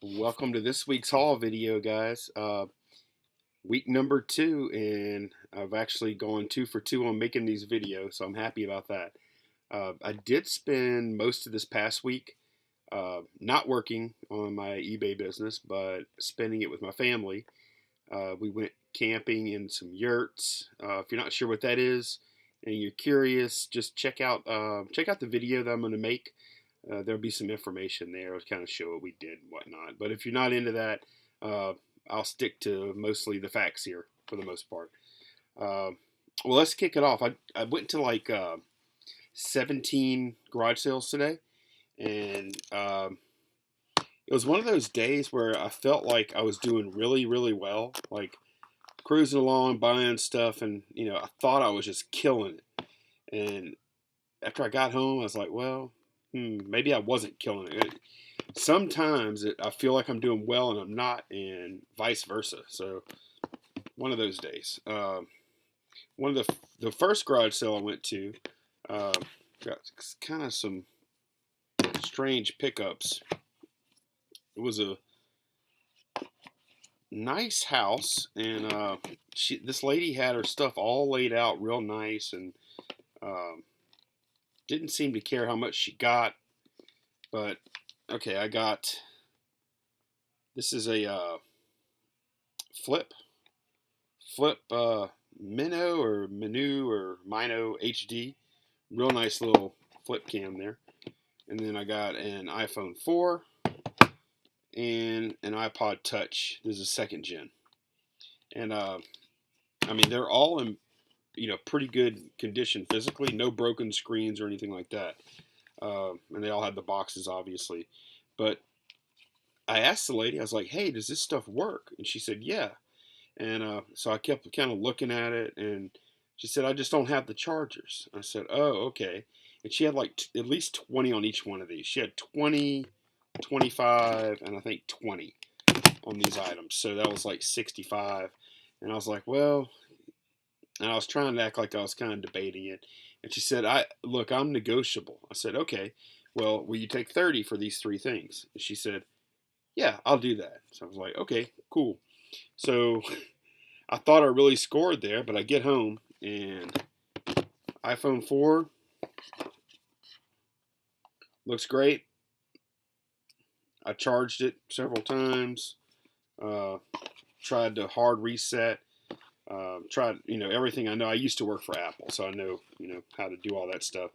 Welcome to this week's haul video, guys. Week number 2, and I've actually gone 2 for 2 on making these videos, so I'm happy about that. I did spend most of this past week not working on my eBay business, but spending it with my family. We went camping in some yurts. If you're not sure what that is and you're curious, just check out the video that I'm going to make. There'll be some information there to kind of show what we did and whatnot. But if you're not into that, uh, I'll stick to mostly the facts here for the most part. Uh, well, let's kick it off. I went to like 17 garage sales today, and it was one of those days where I felt like I was doing really, really well, like cruising along, buying stuff, and I thought I was just killing it. And after I got home, I was like, well, maybe I wasn't killing it. Sometimes I feel like I'm doing well and I'm not, and vice versa. So one of those days. One of the first garage sale I went to got kind of some strange pickups. It was a nice house, and this lady had her stuff all laid out real nice, and um, didn't seem to care how much she got. But okay, I got this is a flip flip Minnow or Minu or Mino HD. Real nice little flip cam there. And then I got an iPhone 4 and an iPod Touch. This is a second gen. And I mean, they're all in pretty good condition physically. No broken screens or anything like that. And they all had the boxes, obviously. But I asked the lady, I was like, hey, does this stuff work? And she said, yeah. And so I kept kind of looking at it, and she said, I just don't have the chargers. I said, oh, okay. And she had like at least 20 on each one of these. She had 20, 25, and I think 20 on these items. So that was like 65. And I was like, well, and I was trying to act like I was kind of debating it. And she said, look, I'm negotiable. I said, okay, well, will you take 30 for these three things? And she said, yeah, I'll do that. So I was like, okay, cool. So I thought I really scored there, but I get home and iPhone 4 looks great. I charged it several times, uh, tried to hard reset, tried, everything I know. I used to work for Apple, so I know, how to do all that stuff.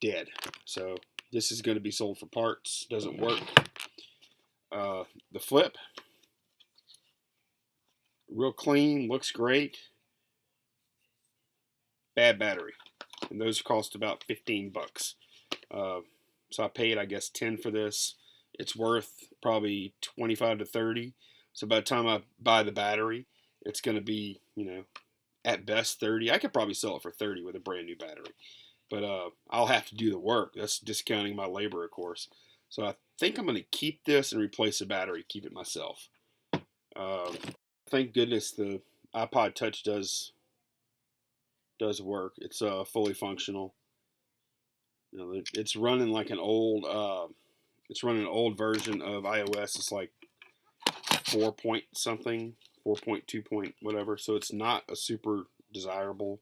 Dead. So this is going to be sold for parts. Doesn't work. The flip, real clean, looks great. Bad battery, and those cost about 15 bucks. So I paid, I guess, 10 for this. It's worth probably 25 to 30. So by the time I buy the battery, it's going to be, at best 30. I could probably sell it for 30 with a brand new battery. But I'll have to do the work. That's discounting my labor, of course. So I think I'm going to keep this and replace the battery, keep it myself. Thank goodness the iPod Touch does work. It's fully functional. It's running like it's running an old version of iOS. It's like 4 point something, 4.2 point whatever. So it's not a super desirable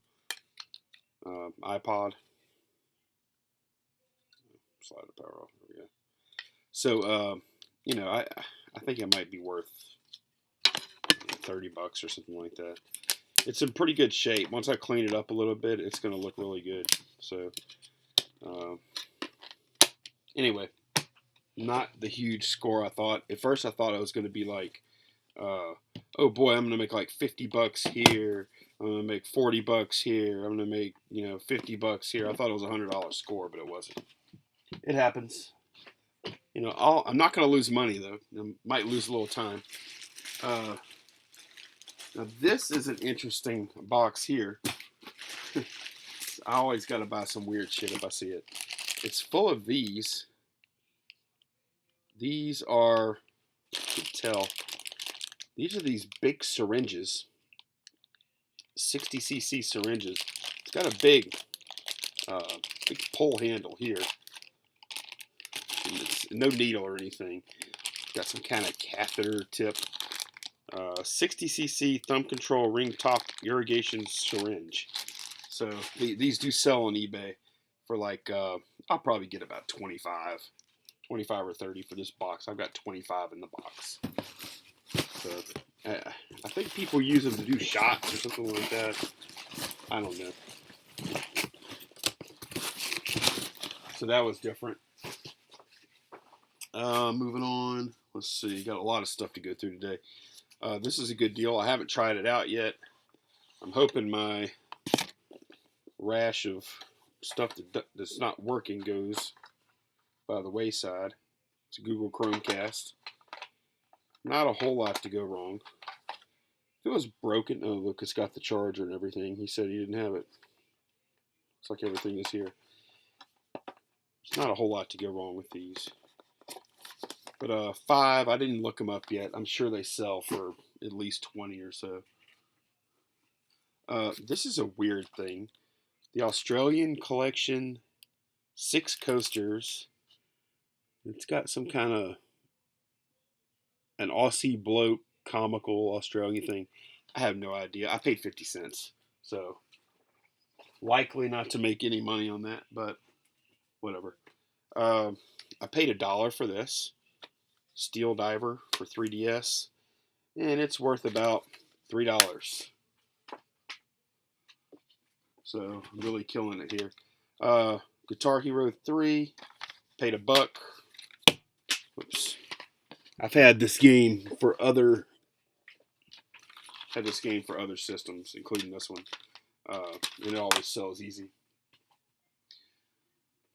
iPod. Slide the power off. There we go. So I think it might be worth 30 bucks or something like that. It's in pretty good shape. Once I clean it up a little bit, it's going to look really good. So anyway, not the huge score I thought. At first, I thought I was going to be like, oh boy, I'm going to make like 50 bucks here. I'm going to make 40 bucks here. I'm going to make, 50 bucks here. I thought it was a $100 score, but it wasn't. It happens. I'm not going to lose money, though. I might lose a little time. Now, this is an interesting box here. I always got to buy some weird shit if I see it. It's full of these. These are, you can tell, these are these big syringes, 60 cc syringes. It's got a big pull handle here. It's no needle or anything. got some kind of catheter tip. 60cc thumb control ring top irrigation syringe. So these do sell on eBay for like, I'll probably get about 25 or 30 for this box. I've got 25 in the box. So I think people use them to do shots or something like that. I don't know. So that was different. Moving on. Let's see. Got a lot of stuff to go through today. This is a good deal. I haven't tried it out yet. I'm hoping my rash of stuff that's not working goes by the wayside. It's a Google Chromecast. Not a whole lot to go wrong. If it was broken, oh look, it's got the charger and everything. He said he didn't have it. Looks like everything is here. There's not a whole lot to go wrong with these. But 5, I didn't look them up yet. I'm sure they sell for at least 20 or so. This is a weird thing. The Australian Collection 6 coasters. It's got some kind of an Aussie bloke comical Australian thing. I have no idea. I paid 50 cents. So likely not to make any money on that, but whatever. I paid $1 for this Steel Diver for 3DS, and it's worth about $3. So I'm really killing it here. Guitar Hero 3, paid $1. Whoops. I've had this game for other systems, including this one. And it always sells easy.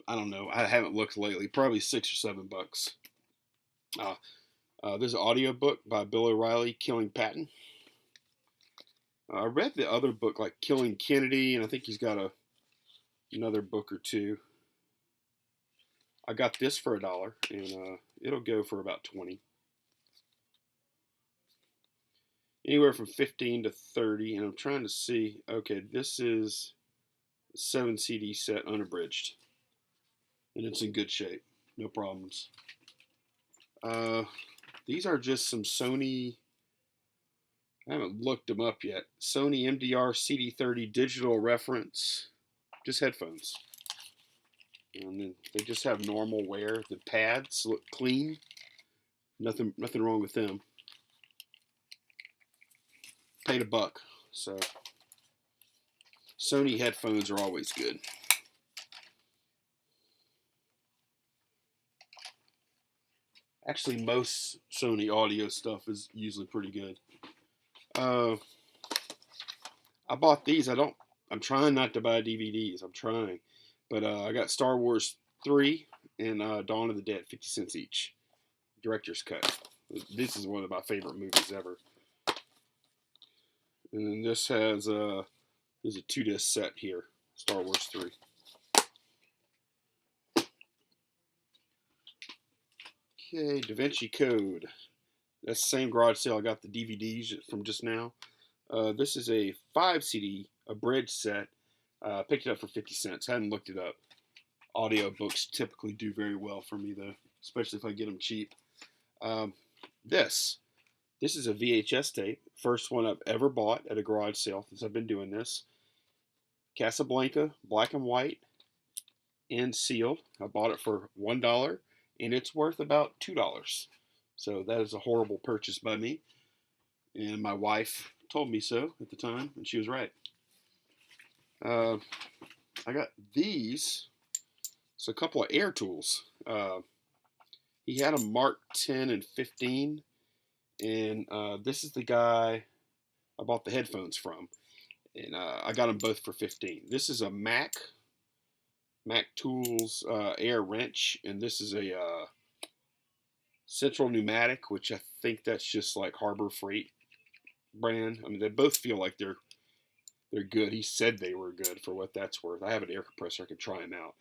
I don't know. I haven't looked lately. Probably $6 or $7. There's an audio book by Bill O'Reilly, Killing Patton. I read the other book, like Killing Kennedy, and I think he's got another book or two. I got this for $1, and it'll go for about 20. Anywhere from 15 to 30, and I'm trying to see. Okay, this is a 7 CD set, unabridged, and it's in good shape, no problems. These are just some Sony. I haven't looked them up yet. Sony MDR CD30 digital reference, just headphones. And then they just have normal wear. The pads look clean. Nothing wrong with them. Paid $1. So Sony headphones are always good. Actually, most Sony audio stuff is usually pretty good. I bought these. I'm trying not to buy DVDs. I'm trying. But I got Star Wars 3 and Dawn of the Dead, 50 cents each. Director's cut. This is one of my favorite movies ever. And then this has there's a 2-disc set here, Star Wars 3. Okay, Da Vinci Code. That's the same garage sale I got the DVDs from just now. This is a 5 CD abridged set. Picked it up for 50 cents. Hadn't looked it up. Audio books typically do very well for me though, especially if I get them cheap. This is a VHS tape. First one I've ever bought at a garage sale since I've been doing this. Casablanca, black and white, and sealed. I bought it for $1, and it's worth about $2. So that is a horrible purchase by me. And my wife told me so at the time, and she was right. I got these. It's a couple of air tools. He had them marked 10 and 15. And this is the guy I bought the headphones from. And I got them both for 15. This is a Mac Tools air wrench. And this is a Central Pneumatic, which I think that's just like Harbor Freight brand. I mean, they both feel like they're good. He said they were good for what that's worth. I have an air compressor. I could try them out.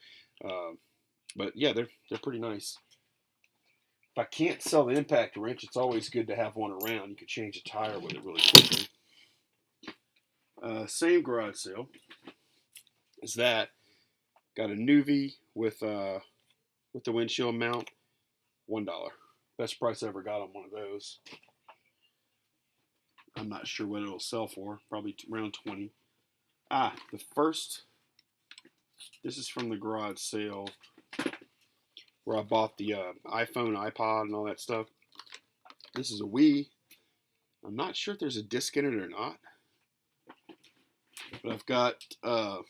But yeah, they're pretty nice. If I can't sell the impact wrench, it's always good to have one around. You could change a tire with it really quickly. Same garage sale as that. Got a Nuvi with the windshield mount, $1. Best price I ever got on one of those. I'm not sure what it'll sell for. Probably around 20. The first. This is from the garage sale where I bought the iPhone, iPod, and all that stuff. This is a Wii. I'm not sure if there's a disc in it or not. But I've got the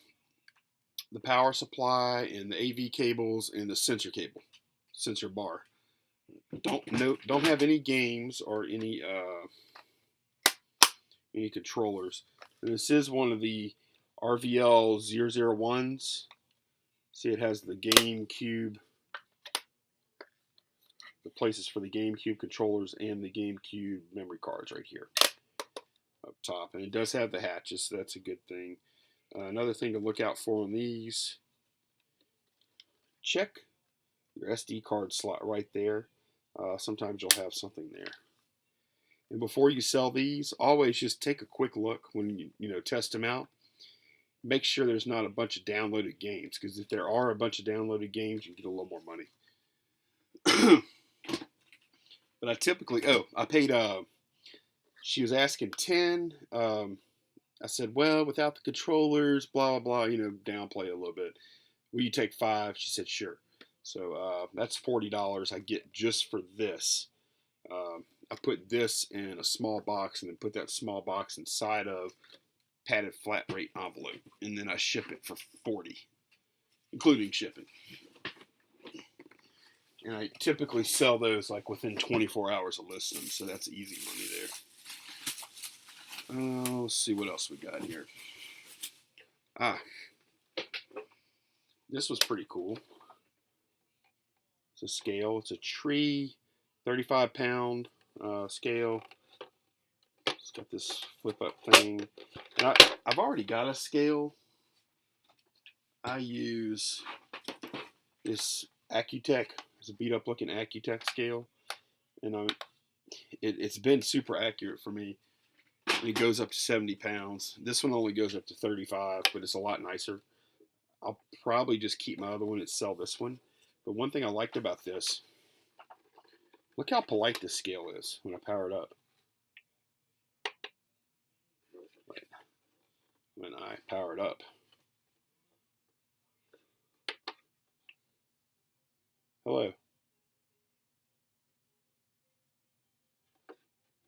power supply and the AV cables and the sensor cable, sensor bar. Don't have any games or any controllers. And this is one of the RVL 001s. See, it has the GameCube, the places for the GameCube controllers and the GameCube memory cards right here up top. And it does have the hatches, so that's a good thing. Another thing to look out for on these, check your SD card slot right there. Sometimes you'll have something there. And before you sell these, always just take a quick look when you test them out. Make sure there's not a bunch of downloaded games, because if there are a bunch of downloaded games, you can get a little more money. But I typically, I paid, she was asking 10. I said, well, without the controllers, blah, blah, blah, downplay it a little bit. Will you take 5? She said, sure. So that's $40 I get just for this. I put this in a small box and then put that small box inside of padded flat rate envelope. And then I ship it for $40, including shipping. And I typically sell those like within 24 hours of listing, so that's easy money there. Let's see what else we got here. This was pretty cool. It's a scale. It's a tree, 35-pound scale. It's got this flip-up thing. And I've already got a scale. I use this Accutech. It's a beat-up looking Accutech scale, and it's been super accurate for me. It goes up to 70 pounds. This one only goes up to 35, but it's a lot nicer. I'll probably just keep my other one and sell this one. But one thing I liked about this, look how polite this scale is when I power it up. When I power it up. Hello.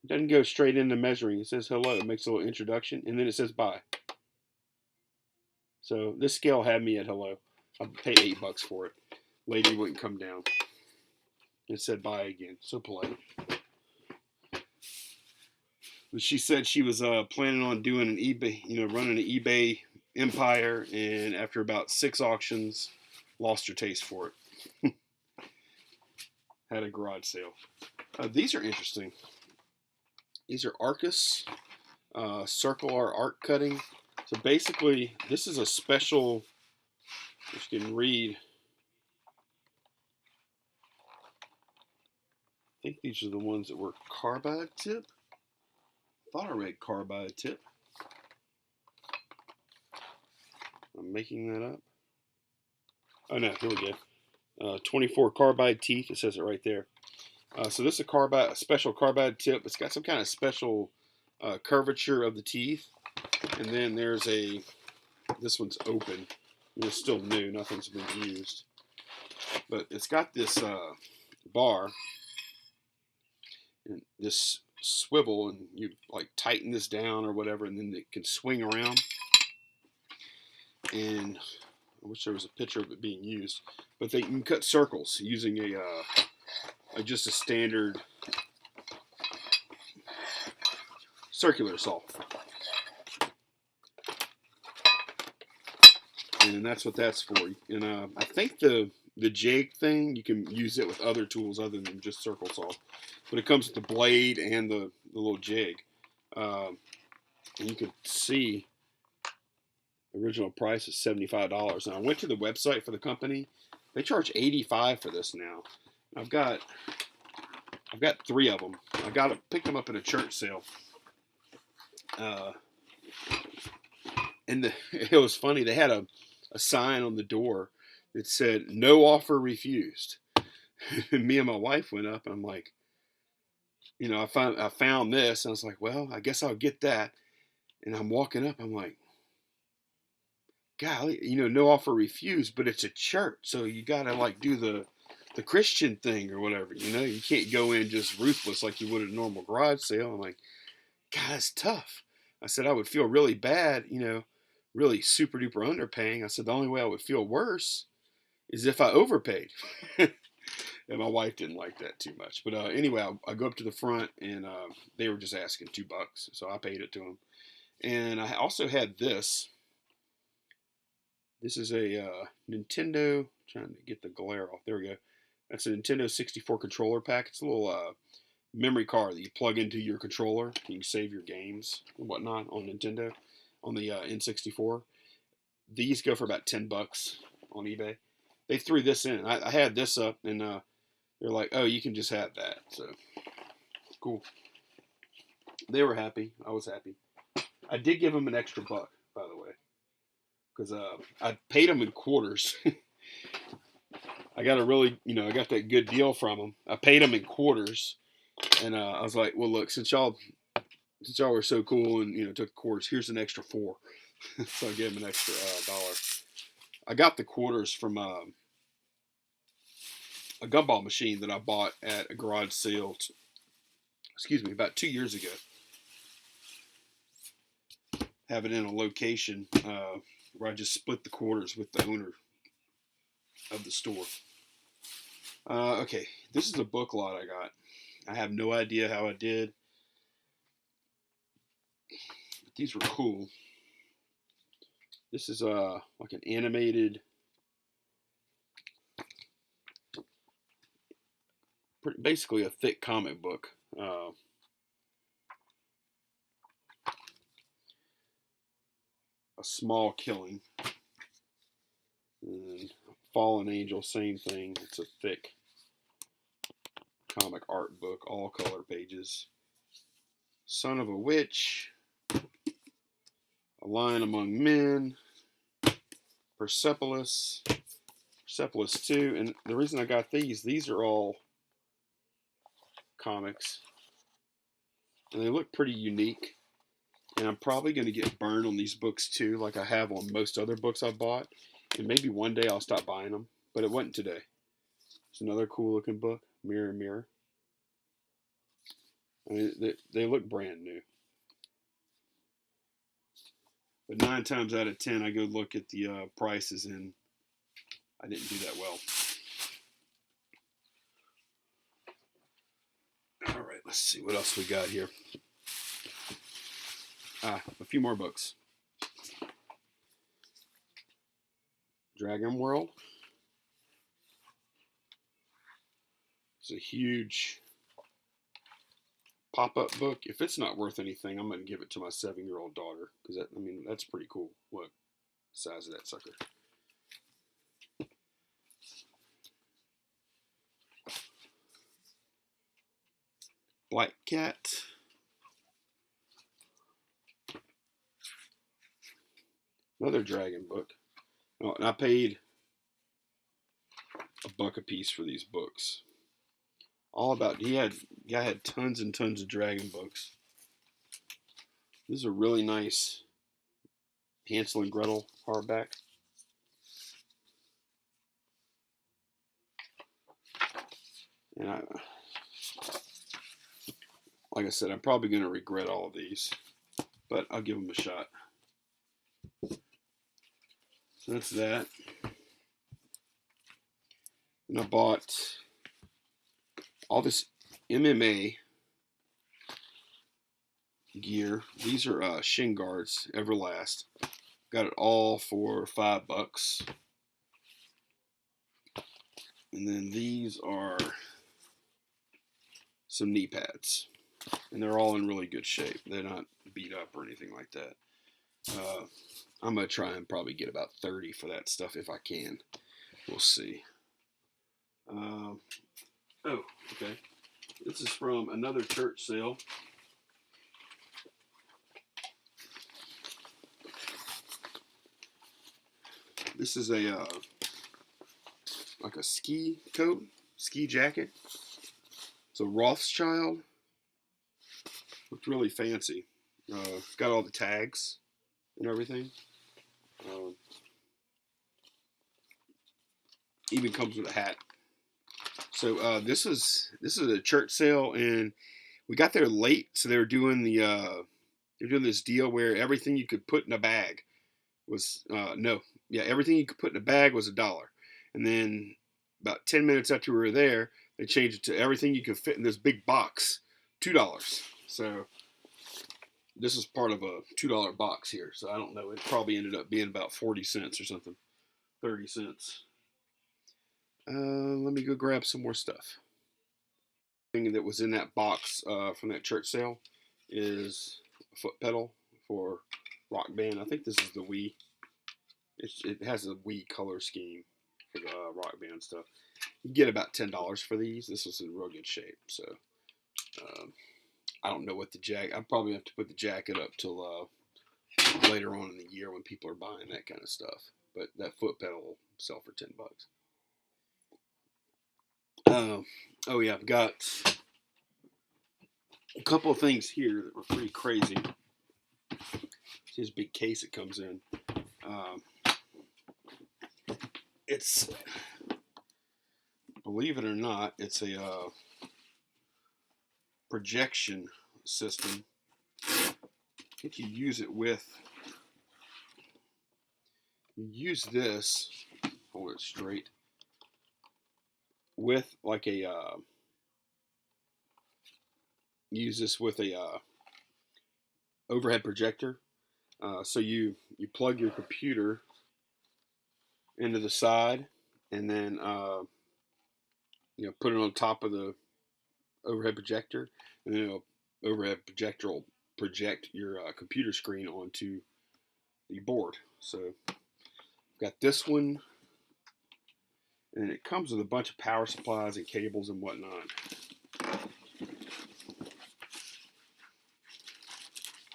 It doesn't go straight into measuring. It says hello. It makes a little introduction, and then it says bye. So this scale had me at hello. I paid $8 for it. Lady wouldn't come down. It said bye again. So polite. But she said she was planning on doing an eBay, running an eBay empire, and after about 6 auctions, lost her taste for it. Had a garage sale. These are interesting. These are Arcus circular arc cutting. So basically, this is a special, if you can read, I think these are the ones that were carbide tip. I thought I read carbide tip. I'm making that up. Oh no, here we go. 24 carbide teeth. It says it right there. So this is a special carbide tip. It's got some kind of special curvature of the teeth. And then there's this one's open. It's still new. Nothing's been used. But it's got this bar and this swivel, and you like tighten this down or whatever, and then it can swing around. And I wish there was a picture of it being used. But they can cut circles using just a standard circular saw. And that's what that's for. And I think the jig thing, you can use it with other tools other than just circle saw. But it comes with the blade and the little jig. And you can see the original price is $75. And I went to the website for the company. They charge $85 for this now. I've got 3 of them. I picked them up at a church sale. And it was funny. They had a sign on the door that said "No offer refused." Me and my wife went up, and I'm like, I found this, and I was like, well, I guess I'll get that. And I'm walking up, I'm like, golly, no offer refused, but it's a church, so you gotta like do the Christian thing or whatever. You can't go in just ruthless like you would at a normal garage sale. I'm like, God, that's tough. I said I would feel really bad, really super duper underpaying. I said the only way I would feel worse is if I overpaid. And my wife didn't like that too much. But anyway, I go up to the front, and they were just asking $2, so I paid it to them. And I also had this. This is a Nintendo. Trying to get the glare off. There we go. That's a Nintendo 64 controller pack. It's a little memory card that you plug into your controller. And you save your games and whatnot on Nintendo, on the N64. These go for about $10 on eBay. They threw this in. I had this up, and they're like, "Oh, you can just have that." So cool. They were happy. I was happy. I did give them an extra $1, by the way, because I paid them in quarters. I got I got that good deal from them. I paid them in quarters, and I was like, "Well, look, since y'all were so cool and took the quarters, here's an extra $4." So I gave them an extra $1. I got the quarters from a gumball machine that I bought at a garage sale. Excuse me, about 2 years ago. Have it in a location where I just split the quarters with the owner of the store. Okay, this is a book lot I got. I have no idea how I did. But these were cool. This is like an animated, basically a thick comic book. A small killing. And Fallen Angel, same thing. It's a thick comic art book, all color pages. Son of a Witch, A Lion Among Men, Persepolis 2. And the reason I got these are all comics. And they look pretty unique. And I'm probably going to get burned on these books too, like I have on most other books I bought. And maybe one day I'll stop buying them. But it wasn't today. It's another cool looking book, Mirror Mirror. I mean, they look brand new. But 9 times out of 10, I go look at the prices, and I didn't do that well. All right, let's see what else we got here. A few more books. Dragon World. It's a huge pop-up book. If it's not worth anything, I'm going to give it to my 7-year-old daughter, because that's pretty cool. Look, the size of that sucker. Black Cat. Another dragon book. Oh, and I paid $1 a piece for these books. All about, guy had tons and tons of dragon books. This is a really nice Hansel and Gretel hardback. And like I said, I'm probably going to regret all of these, but I'll give them a shot. So that's that. And I bought all this MMA gear. These are Shin Guards, Everlast. Got it all for $5. And then these are some knee pads. And they're all in really good shape. They're not beat up or anything like that. I'm going to try and probably get about 30 for that stuff if I can. We'll see. Oh, okay. This is from another church sale. This is a like a ski coat, ski jacket. It's a Rothschild. Looked really fancy. It's got all the tags and everything. Even comes with a hat. So this is a church sale, and we got there late, so they were doing this deal where everything you could put in a bag was everything you could put in a bag was $1, and then about 10 minutes after we were there, they changed it to everything you could fit in this big box, $2. So this is part of a $2 box here. So I don't know. It probably ended up being about 40 cents or something, 30 cents. Let me go grab some more stuff. The thing that was in that box from that church sale is a foot pedal for Rock Band. I think this is the Wii. It has a Wii color scheme for the Rock Band stuff. You get about $10 for these. This is in real good shape. So I don't know what the jack. I probably have to put the jacket up till later on in the year when people are buying that kind of stuff. But that foot pedal will sell for $10. Oh yeah, I've got a couple of things here that were pretty crazy. See this big case it comes in. It's, believe it or not, it's a projection system. I think you use it with, you use this, hold it straight, with like a, use this with a overhead projector. So you plug your computer into the side, and then put it on top of the overhead projector, and then the overhead projector will project your computer screen onto the board. So I've got this one, and it comes with a bunch of power supplies and cables and whatnot.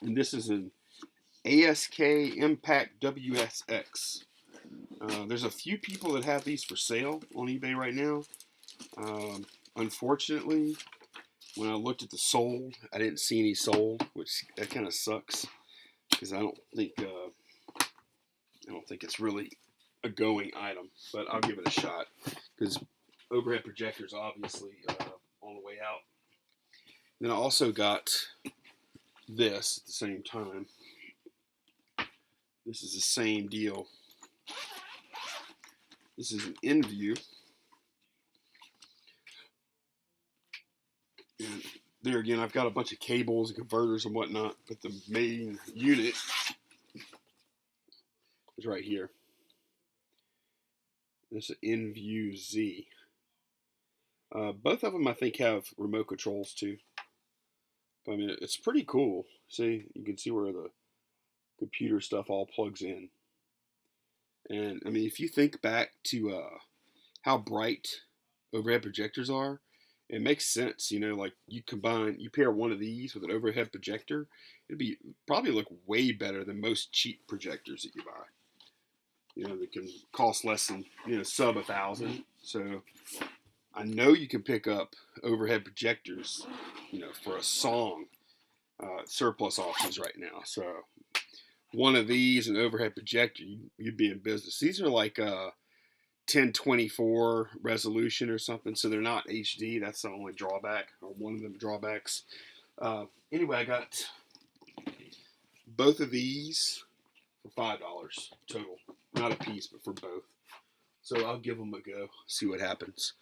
And this is an ASK Impact WSX. There's a few people that have these for sale on eBay right now. Unfortunately, when I looked at the sold, I didn't see any sold, which that kind of sucks, because I don't think it's really a going item. But I'll give it a shot, because overhead projectors obviously on the way out. Then I also got this at the same time. This is the same deal. This is an InView. And there again, I've got a bunch of cables and converters and whatnot, but the main unit is right here. This is an InView Z. Both of them, I think, have remote controls too. But, I mean, it's pretty cool. See, you can see where the computer stuff all plugs in. And, I mean, if you think back to how bright overhead projectors are, it makes sense, like you pair one of these with an overhead projector, it'd probably look way better than most cheap projectors that you buy. They can cost less than, sub $1,000. So I know you can pick up overhead projectors, for a song, surplus auctions right now. So one of these, an overhead projector, you'd be in business. These are like 1024 resolution or something, so they're not HD. That's the only drawback, or one of the drawbacks. Anyway, I got both of these for $5 total, not a piece, but for both. So I'll give them a go, see what happens.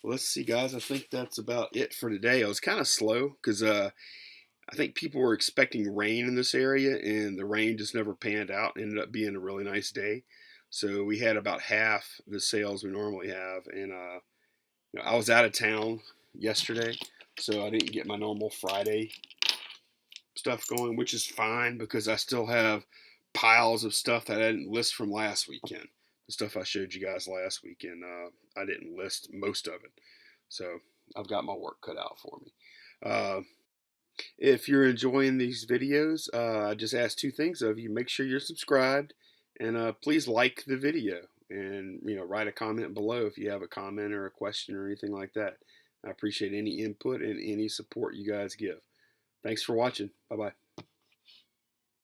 Let's see, guys. I think that's about it for today. I was kind of slow because I think people were expecting rain in this area, and the rain just never panned out. It ended up being a really nice day. So we had about half the sales we normally have. And I was out of town yesterday, so I didn't get my normal Friday stuff going, which is fine because I still have piles of stuff that I didn't list from last weekend. The stuff I showed you guys last weekend, I didn't list most of it. So I've got my work cut out for me. If you're enjoying these videos, I just ask two things of you. Make sure you're subscribed, and please like the video. and write a comment below if you have a comment or a question or anything like that. I appreciate any input and any support you guys give. Thanks for watching. Bye bye.